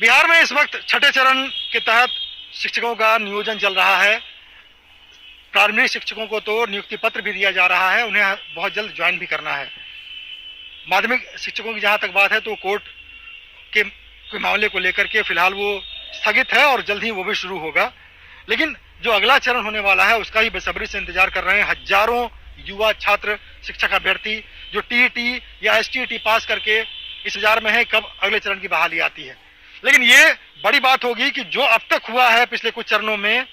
बिहार में इस वक्त छठे चरण के तहत शिक्षकों का नियोजन चल रहा है। प्रारंभिक शिक्षकों को तो नियुक्ति पत्र भी दिया जा रहा है, उन्हें बहुत जल्द ज्वाइन भी करना है। माध्यमिक शिक्षकों की जहां तक बात है तो कोर्ट के मामले को लेकर के फिलहाल वो स्थगित है और जल्द ही वो भी शुरू होगा। लेकिन जो अगला चरण होने वाला है उसका ही बेसब्री से इंतजार कर रहे हैं हजारों युवा छात्र शिक्षक अभ्यर्थी जो टीईटी या एसटीईटी पास करके इस इंतजार में है कब अगले चरण की बहाली आती है। लेकिन ये बड़ी बात होगी कि जो अब तक हुआ है पिछले कुछ चरणों में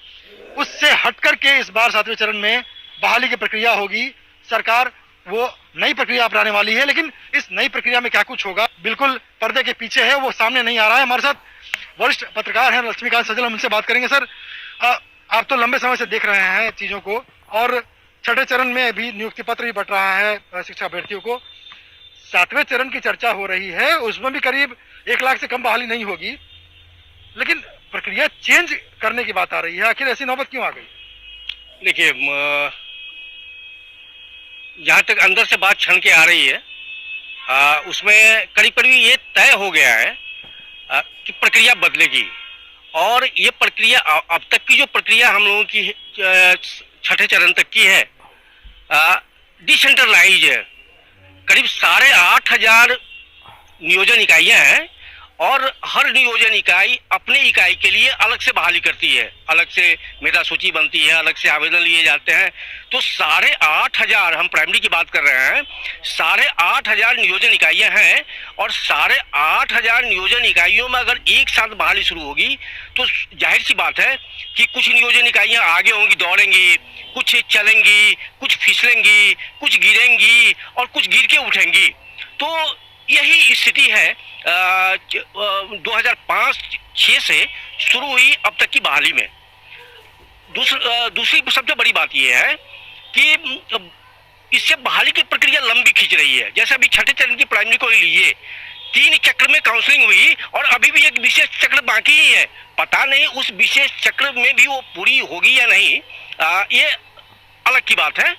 उससे हट करके इस बार 7वें चरण में बहाली की प्रक्रिया होगी। सरकार वो नई प्रक्रिया अपनाने वाली है, लेकिन इस नई प्रक्रिया में क्या कुछ होगा बिल्कुल पर्दे के पीछे है, वो सामने नहीं आ रहा है। हमारे साथ वरिष्ठ पत्रकार हैं लक्ष्मीकांत सजल, हम उनसे बात करेंगे। सर, आप तो लंबे समय से देख रहे हैं चीजों को और छठे चरण में भी नियुक्ति पत्र भी बंट रहा है शिक्षक अभ्यर्थियों को। 7वें चरण की चर्चा हो रही है, उसमें भी करीब 1 लाख से कम बहाली नहीं होगी, लेकिन प्रक्रिया चेंज करने की बात आ रही है। आखिर ऐसी नौबत क्यों आ गई? देखिए, जहाँ तक अंदर से बात छन के आ रही है उसमें करीब करीब ये तय हो गया है कि प्रक्रिया बदलेगी। और ये प्रक्रिया अब तक की जो प्रक्रिया हम लोगों की छठे चरण तक की है डिसेंट्रलाइज है। करीब 8,500 नियोजन इकाइयां हैं और हर नियोजन इकाई अपनी इकाई के लिए अलग से बहाली करती है, अलग से मेधा सूची बनती है, अलग से आवेदन लिए जाते हैं। तो 8,500, हम प्राइमरी की बात कर रहे हैं, 8,500 नियोजन इकाइयां हैं और 8,500 नियोजन इकाइयों में अगर एक साथ बहाली शुरू होगी तो जाहिर सी बात है कि कुछ नियोजन इकाइयां आगे होंगी, दौड़ेंगी, कुछ चलेंगी, कुछ फिसलेंगी, कुछ गिरेंगी और कुछ गिर के उठेंगी। तो यही स्थिति है 2005-06 से शुरू हुई अब तक की बहाली में। दूसरी सबसे बड़ी बात यह है कि इससे बहाली की प्रक्रिया लंबी खींच रही है। जैसे अभी छठे चरण की प्राइमरी को लीजिए, 3 चक्र में काउंसलिंग हुई और अभी भी एक विशेष चक्र बाकी ही है। पता नहीं उस विशेष चक्र में भी वो पूरी होगी या नहीं, ये अलग की बात है।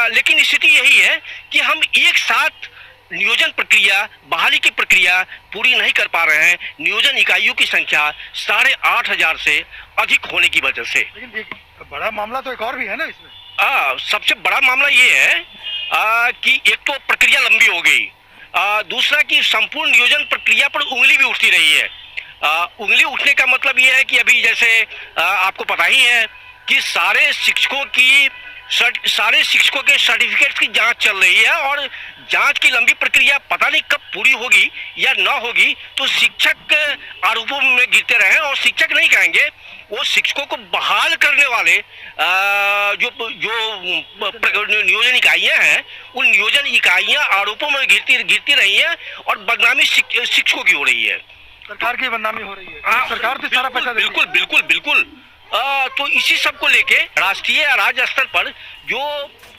लेकिन स्थिति यही है कि हम एक साथ नियोजन प्रक्रिया, बहाली की प्रक्रिया पूरी नहीं कर पा रहे हैं। नियोजन इकाइयों की संख्या 8,500 से अधिक होने की वजह से। लेकिन एक बड़ा मामला तो एक और भी है ना इसमें। सबसे बड़ा मामला ये है कि एक तो प्रक्रिया लंबी हो गई, दूसरा कि संपूर्ण नियोजन प्रक्रिया पर उंगली भी उठती रही है। उंगली उठने का मतलब ये है कि अभी जैसे आपको पता ही है कि सारे शिक्षकों के सर्टिफिकेट्स की जांच चल रही है और जांच की लंबी प्रक्रिया पता नहीं कब पूरी होगी या ना होगी। तो शिक्षक आरोपों में गिरते रहे और शिक्षक नहीं कहेंगे, वो शिक्षकों को बहाल करने वाले जो नियोजन इकाइयां हैं, उन नियोजन इकाइयां आरोपों में गिरती रही हैं और बदनामी शिक्षकों की हो रही है। सरकार की बदनामी हो रही है। सरकार तो सारा पैसा बिल्कुल। तो इसी सब को लेके राष्ट्रीय या राज्य स्तर पर जो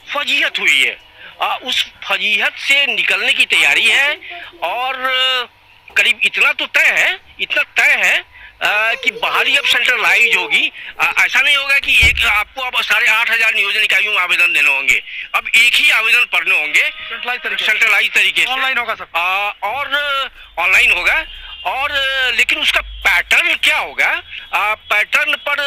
फजीहत हुई है, उस फजीहत से निकलने की तैयारी है। और करीब इतना तय है कि बहाली अब सेंट्रलाइज होगी। ऐसा नहीं होगा कि आपको अब 8,500 नियोजन इकाइयों में आवेदन देने होंगे, अब एक ही आवेदन पढ़ने होंगे सेंट्रलाइज तरीके से। ऑनलाइन होगा सब और ऑनलाइन होगा। और लेकिन उसका पैटर्न क्या होगा, पैटर्न पर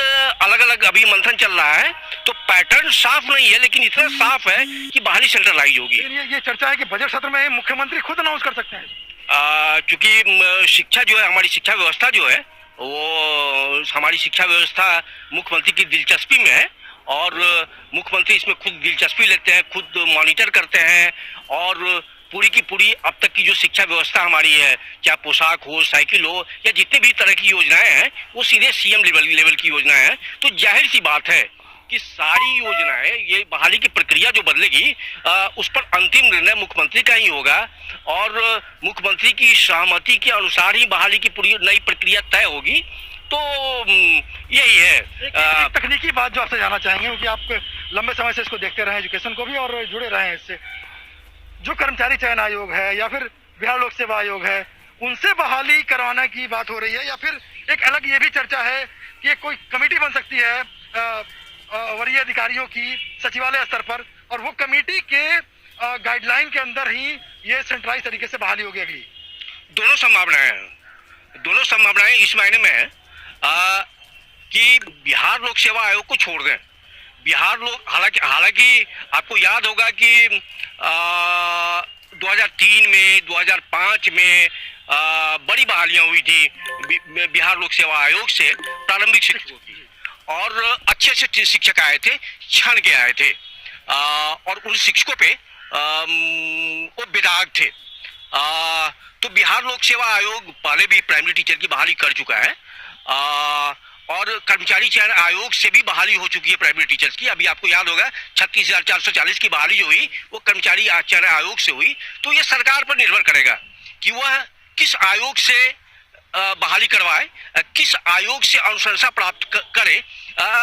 अलग अलग अभी मंथन चल रहा है। तो पैटर्न साफ नहीं है, लेकिन इतना साफ है कि बहाली सेंट्रलाइज होगी। ये चर्चा है कि बजट सत्र में मुख्यमंत्री खुद अनाउंस कर सकते हैं। क्योंकि शिक्षा जो है, हमारी शिक्षा व्यवस्था जो है, वो हमारी शिक्षा व्यवस्था मुख्यमंत्री की दिलचस्पी में है और मुख्यमंत्री इसमें खुद दिलचस्पी लेते हैं, खुद मॉनिटर करते हैं। और पूरी की पूरी अब तक की जो शिक्षा व्यवस्था हमारी है, चाहे पोशाक हो, साइकिल हो या जितने भी तरह की योजनाएं हैं, वो सीधे सीएम लेवल की योजनाएं हैं। तो जाहिर सी बात है कि सारी योजनाएं, ये बहाली की प्रक्रिया जो बदलेगी उस पर अंतिम निर्णय मुख्यमंत्री का ही होगा और मुख्यमंत्री की सहमति के अनुसार ही बहाली की पूरी नई प्रक्रिया तय होगी। तो यही है। एक तकनीकी बात जो आपसे जानना चाहेंगे, क्योंकि आप लंबे समय से इसको देखते रहे, एजुकेशन को भी, और जुड़े रहे हैं इससे। जो कर्मचारी चयन आयोग है या फिर बिहार लोक सेवा आयोग है, उनसे बहाली करवाने की बात हो रही है, या फिर एक अलग ये भी चर्चा है कि कोई कमेटी बन सकती है वरीय अधिकारियों की सचिवालय स्तर पर, और वो कमेटी के गाइडलाइन के अंदर ही ये सेंट्रलाइज तरीके से बहाली होगी अगली? दोनों संभावनाएं हैं। दोनों संभावनाएं इस मायने में है कि बिहार लोक सेवा आयोग को छोड़ दें। बिहार लोग हालांकि आपको याद होगा कि 2003 में 2005 में बड़ी बहालियां हुई थी बिहार लोक सेवा आयोग से प्रारंभिक शिक्षकों की, और अच्छे से शिक्षक आए थे, छान के आए थे, और उन शिक्षकों पे वो विदाग थे। तो बिहार लोक सेवा आयोग पहले भी प्राइमरी टीचर की बहाली कर चुका है, और कर्मचारी चयन आयोग से भी बहाली हो चुकी है प्राइमरी टीचर्स की। अभी आपको याद होगा 36,440 की बहाली जो हुई वो कर्मचारी चयन आयोग से हुई। तो ये सरकार पर निर्भर करेगा कि वह किस आयोग से बहाली करवाए, किस आयोग से अनुशंसा प्राप्त करे।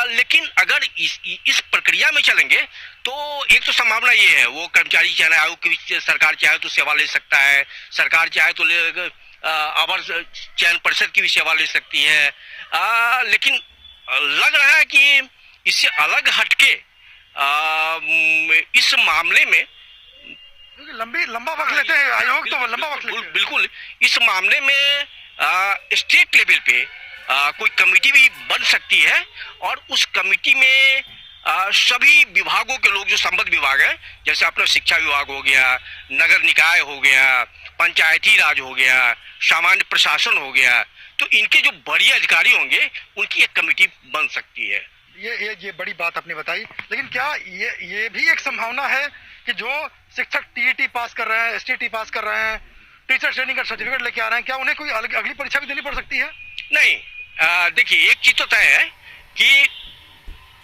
लेकिन अगर इस प्रक्रिया में चलेंगे तो एक तो संभावना ये है, वो कर्मचारी चयन आयोग की सरकार चाहे तो सेवा ले सकता है, सरकार चाहे तो अवर चयन परिषद की भी सेवा ले सकती है। लेकिन लग रहा है कि इससे अलग हटके इस मामले में लंबा वक्त लेते हैं आयोग, तो लंबा वक्त लेते हैं। बिल्कुल इस मामले में स्टेट लेवल पे कोई कमेटी भी बन सकती है, और उस कमेटी में सभी विभागों के लोग जो संबद्ध विभाग है, जैसे अपना शिक्षा विभाग हो गया, नगर निकाय हो गया, पंचायती राज हो गया, सामान्य प्रशासन हो गया, तो इनके जो बड़े अधिकारी होंगे उनकी एक कमेटी बन सकती है। ये बड़ी बात आपने बताई। लेकिन क्या ये भी एक संभावना है कि जो शिक्षक टीईटी पास कर रहे हैं, एसटीटी पास कर रहे हैं, टीचर ट्रेनिंग का सर्टिफिकेट लेके आ रहे हैं, क्या उन्हें कोई अगली परीक्षा भी देनी पड़ सकती है? नहीं, देखिए एक चीज तो तय है कि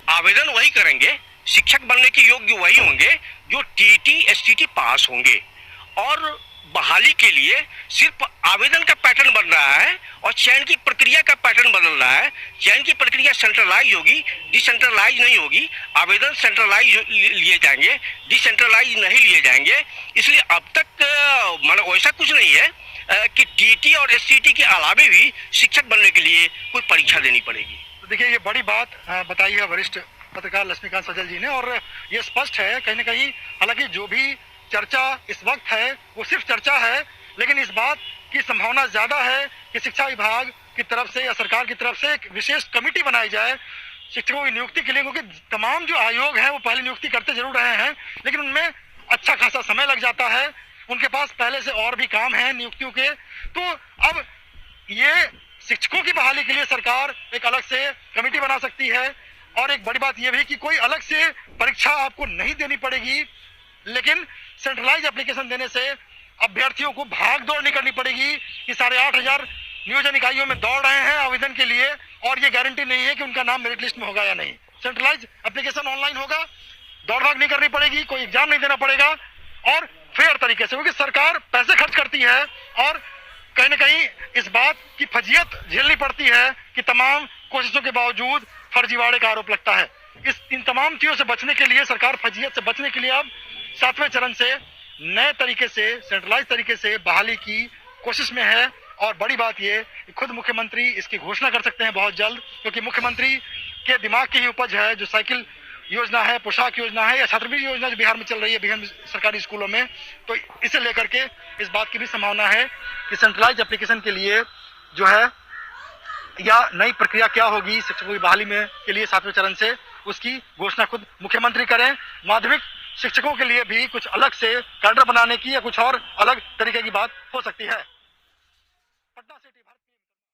आवेदन वही करेंगे, शिक्षक बनने के योग्य वही होंगे जो टीटी एसटीटी पास होंगे, और बहाली के लिए सिर्फ आवेदन का पैटर्न बन रहा है और चयन की प्रक्रिया का पैटर्न बदल रहा है। चयन की प्रक्रिया सेंट्रलाइज होगी, डिसेंट्रलाइज नहीं होगी। आवेदन सेंट्रलाइज लिए जाएंगे, डिसेंट्रलाइज नहीं लिए जाएंगे। इसलिए अब तक मतलब वैसा कुछ नहीं है कि टीटी और एसटीटी के अलावे भी शिक्षक बनने के लिए कोई परीक्षा देनी पड़ेगी। तो देखिए ये बड़ी बात बताई है वरिष्ठ पत्रकार लक्ष्मीकांत सजल जी ने, और ये स्पष्ट है कहीं न कहीं, हालांकि जो भी चर्चा इस वक्त है वो सिर्फ चर्चा है, लेकिन इस बात की संभावना ज्यादा है कि शिक्षा विभाग की तरफ से या सरकार की तरफ से एक विशेष कमेटी बनाई जाए शिक्षकों की नियुक्ति के लिए, क्योंकि तमाम जो आयोग हैं वो पहले नियुक्ति करते जरूर रहे हैं, लेकिन उनमें अच्छा खासा समय लग जाता है, उनके पास पहले से और भी काम है नियुक्तियों के। तो अब ये शिक्षकों की बहाली के लिए सरकार एक अलग से कमेटी बना सकती है, और एक बड़ी बात यह भी कि कोई अलग से परीक्षा आपको नहीं देनी पड़ेगी, लेकिन सेंट्रलाइज एप्लीकेशन देने से अभ्यर्थियों को भाग दौड़ नहीं करनी पड़ेगी कि 8,500 नियोजन इकाइयों में दौड़ रहे हैं आवेदन के लिए, और ये गारंटी नहीं है कि उनका नाम मेरिट लिस्ट में होगा या नहीं। सेंट्रलाइज एप्लीकेशन ऑनलाइन होगा, दौड़ भाग नहीं करनी पड़ेगी, कोई एग्जाम नहीं देना पड़ेगा, और फेयर तरीके से, क्योंकि सरकार पैसे खर्च करती है और कहीं न कहीं इस बात की फजीयत झेलनी पड़ती है कि तमाम कोशिशों के बावजूद फर्जीवाड़े का आरोप लगता है। इन तमाम चीजों से बचने के लिए सरकार फजीयत से बचने के लिए अब 7वें चरण से नए तरीके से, सेंट्रलाइज तरीके से बहाली की कोशिश में है। और बड़ी बात ये, खुद मुख्यमंत्री इसकी घोषणा कर सकते हैं बहुत जल्द, क्योंकि मुख्यमंत्री के दिमाग की ही उपज है जो साइकिल योजना है, पोशाक योजना है, या छात्रवृत्ति योजना जो बिहार में चल रही है विभिन्न सरकारी स्कूलों में। तो इसे लेकर के इस बात की भी संभावना है कि सेंट्रलाइज एप्लीकेशन के लिए जो है या नई प्रक्रिया क्या होगी शिक्षकों की बहाली में के लिए 7वें चरण से, उसकी घोषणा खुद मुख्यमंत्री करें। माध्यमिक शिक्षकों के लिए भी कुछ अलग से कैडर बनाने की या कुछ और अलग तरीके की बात हो सकती है।